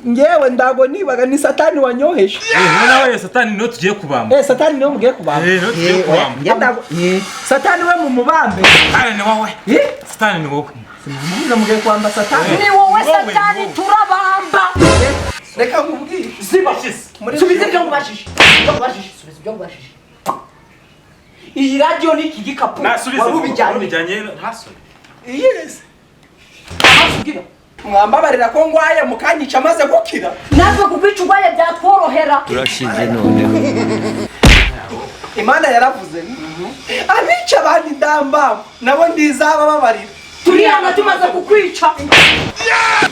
ngewe ndago nibaga ni satani wanyoheje. Nawe satani no tugiye kubamba. Satani no mugiye kubamba. No tugiye kubamba. Ndago satani we mu mubambe. Satani ni wowe. Satani ni wowe. Mugiye mugiye kwamba satani. Ni wowe satani turabamba. Reka nkubwire. Ziba. Subiza ibyo ngubashije. Subiza ibyo ngubashije. Iyi radio ni iki gikapu. Warubijyanye ntasore. Yes. Amasugira. Mwambabarira ko ngwaye mukanyica maze gukira. Natwe kubica ugwaye byatworohera. Turashize none. Imana yaravuze. Abica abandi ndamba nabo ndizaba babarira. Turi hano tumaze kukwica.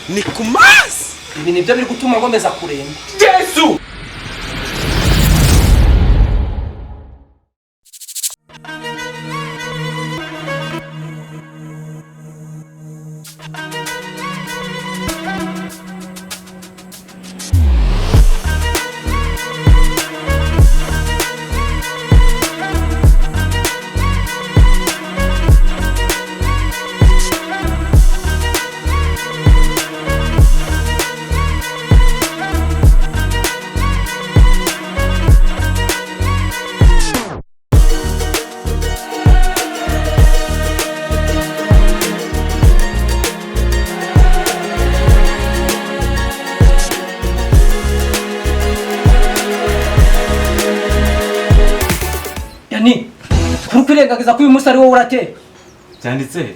Ni kumasi. Ibi nibyo biri gutuma ngomeza kurenga. Yesu. Yani kurengagiza ko uyu musari wowe urateka. Cyanditse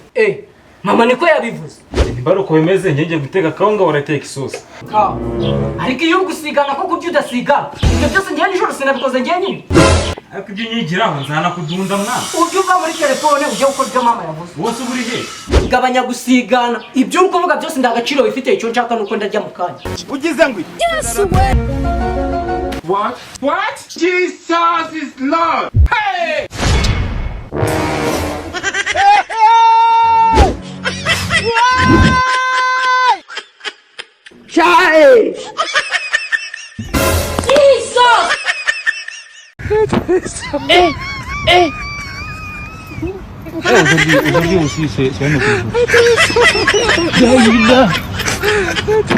Mama niko yabivuze. Baro ko bimeze ngiye guteka kawunga urateka isosi. Ariko iyo gusigana ko kurya udasiga. Ibyo byose ngiye nijoro sinabikoze ngiye nyine. Ariko ibyo nyigiraho nzana kudunda mwana. Ubyuva muri telefone uje gukora ibyo mama yavuze. Wose uri he? Gabanya gusigana. Ibyo uri kuvuga byose ndagaciro bifite icyo nshaka nuko ndajya mu kanya. Ugize ngwi. Yes we. What? Jesus is Lord. Hey! Child! Jesus! Aujourd'hui aussi, c'est un autre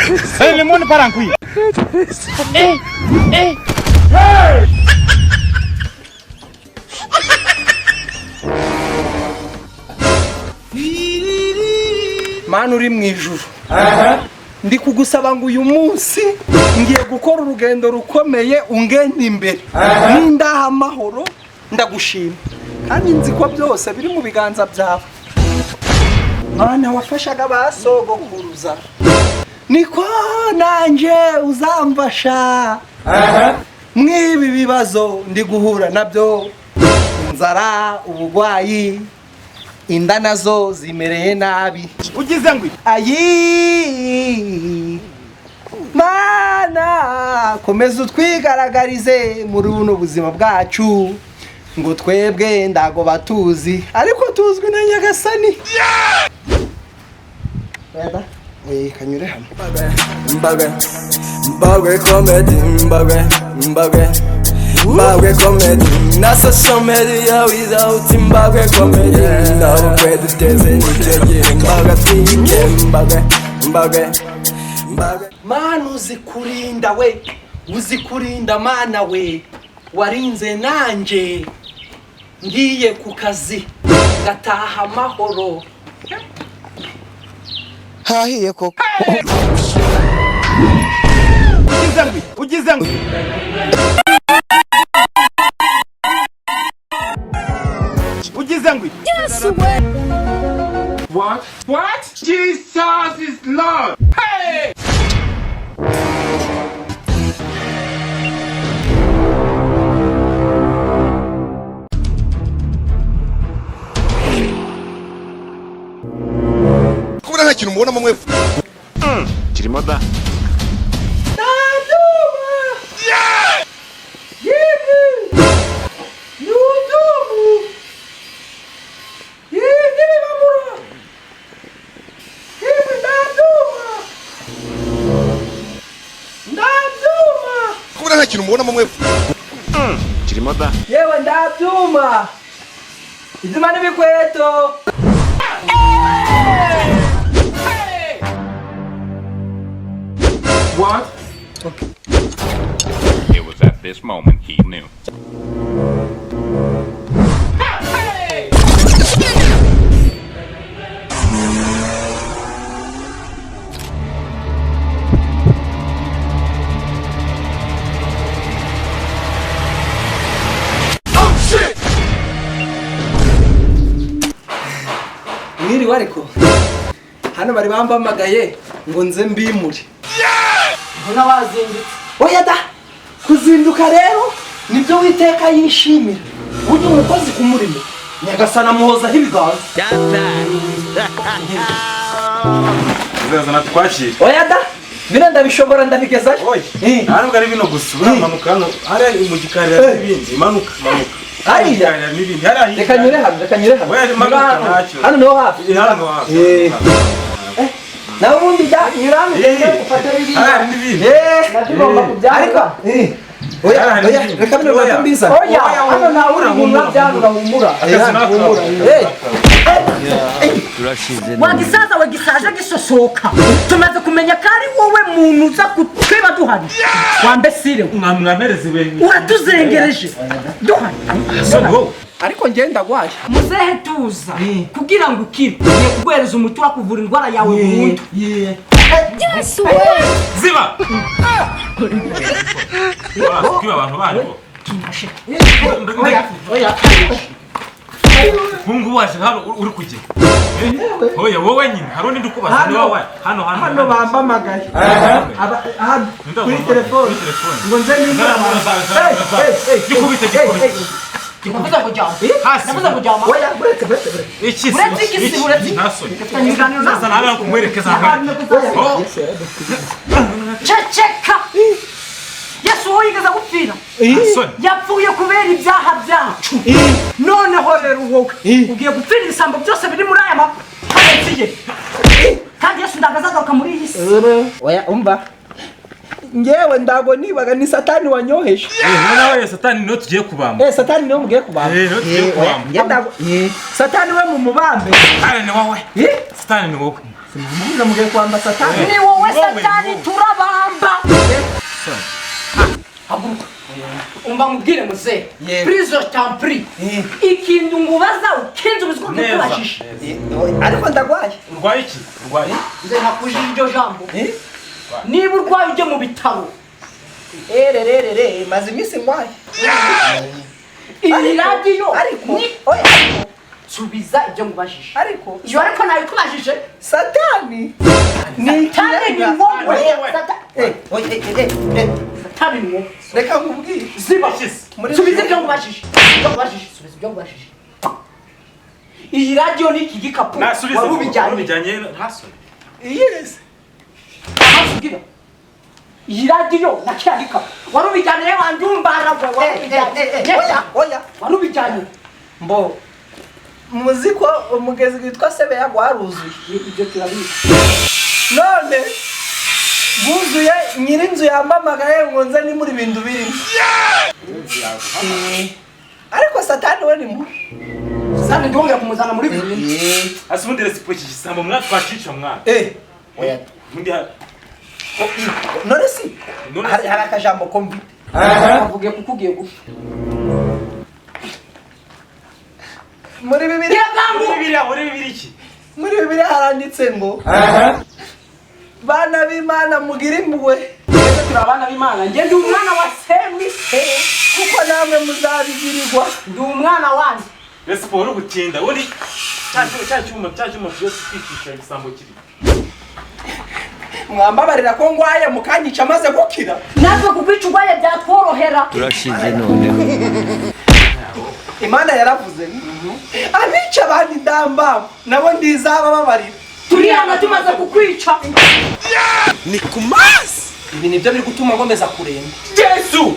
chose. Le monde part en couille. Mana uri mu ijuru. Ndi kugusaba ngo uyu munsi ngiye gukora urugendo rukomeye ungenda imbere. Nindaha amahoro ndagushima. Kandi nzi ko byose biri mu biganza byawe. Mana wafashaga basogokuruza. Niko nanje uzamfasha. Mwibi bibazo ndi guhura nabyo. Inzara, ubugwayi, inda nazo zimereye nabi. Ugize ngwi? Ayi. Mana komeza utwigaragarize muri buno buzima bwacu. Ngo twebwe ndago batuzi ariko tuzwi na Nyagasani. Baba, kanyure hano. Mbagwe comedy, Mbagwe comedy. Na social media without Mbagwe comedy. Now we duteze n'icyo Mbagwe. Mana uzikurinda we, uzikurinda mana we. Warinze nanje ngiye ku kazi gataha amahoro. Hahiye koko. Ugize ngwi. Yes we. What? Jesus is Lord. Hey! Kubona nta kintu mubona mwe. Kirimo da. Kubona nta kintu mubona mwe. Kirimo da. Yewe ndabyuma. Izima n'ibikweto. What? It was at this moment he knew. Mwiriwe ariko hano bari bambamagaye ngo nze mbimure. Mbona wazindutse. Oya da kuzinduka rero nibyo witeka yishimira. Ujye umukozi ku murimo nyagasana muhozaho ibiganza. Uzaza natwakira. Oya da bino ndabishobora ndabigezayo. Oya. Ntabwo ari bino gusa. Uramanuka hano. Hari mu gikari n'ibindi. Manuka. Hariya n'ibindi. Hari reka nyure hano. Oya manuka ntacyo. Hano niho hafi. Hano hafi. nawe ubundi da nyuramo ufata ibindi. Hari n'ibindi. Natugomba kubyarika. Oya reka bino batambiza. Oya hano nawe uri umuntu byarura humura. Wagisaza we gisaje gisosoka. Tumaze kumenya ko ari wowe muntu uza kutwiba duhari. Wambesire. Mwamereze we. Uratuzengereje. Duhari. Ariko ngenda gwaje. Muzehe tuza kugira ngo ukire. Ngiye kuguhereza umuti wa kuvura indwara yawe burundu. Yesu Ziba. Kiba abantu bariho. Oya. Mungu waje hano uri kujye. Oya wowe nyine harundi ndukubaza ni wowe. Hano bambamagaye. Kuri telefone. Ngo nze nimura. Gikubite. Gikubiza kujama. Hasi. Nabuza kujama. Oya buretse. Iki. Buretse. Nasoni. Tanyigana Sasa nana kumwerekeza hano. Ceceka. Yesu wowe yigeza gupfira. Nasoni. Yapfuye kubera ibyaha byacu. Noneho rero wowe ugiye gupfira ibisambo byose biri muri aya mapaziye. Kandi Yesu ndagazagaruka muri iyi si. Oya umva. Ngewe ndago nibaga ni satani wanyoheje. Nawe satani no tugiye kubamba. Satani niwe mugiye kubamba. No tugiye kubamba. Ndago satani we mu mubambe. Satani ni wowe. Satani ni wowe. Simubuza mugiye kwamba satani. Ni wowe satani turabamba. Haguruka. Umba mubwire muze. Prizo tampri. Ikintu ngubaza ukenze ubiziko kubashisha. Ariko ndagwaye. Urwaye iki? Urwaye. Nze nakujije iryo jambo. Niba urwaye ujye mu bitaro. Maze imisi ngwaye. Iyi radiyo ariko oya subiza ibyo ngubashije. Ariko iyo ariko nawe kubashije satani ni tani ni wowe. Satani ni wowe. Reka ngubwire. Ziba subiza ibyo ngubashije. Subiza ibyo ngubashije. Iyi radiyo ni iki gikapu warubijyanye. Ntasoni. Yes. Amasugira. Iyi radiyo na kya gikapu warubijyanye wandumbara Oya. warubijyanye. Mbo muziko umugezi witwa Sebe yagwaruzuye. Ibyo turabizi. None buzuye nyirinzu yambamagaye ngo nze ni muri bintu birimo. Ariko satani we ni mu. Sasa ndongera kumuzana muri bintu. Asubundi respo kisambo mwatwacica mwana. Oya. Mundi None si hari akajambo kombi. Avuge kukugiye gufa. Muri bibiri iki? Muri bibiri haranditse ngo bana b'Imana mugira impuhwe. Ese turabana b'Imana. Nge ndi umwana wa Semise kuko namwe muzabigirirwa. Ndi umwana wanjye. Respo uri gutinda. Uri cyuma cyose kwicisha igisambo kiri. Mwambabarira ko ngwaye mukanyica maze gukira. Natwe kubica ugwaye byatworohera. Turashize noneho. Imana yaravuze abica abandi ndamba nabo ndizaba babarira. Turi hano tumaze kukwica. Ni kumasi. Ibi nibyo biri gutuma ngomeza kuremba. Yesu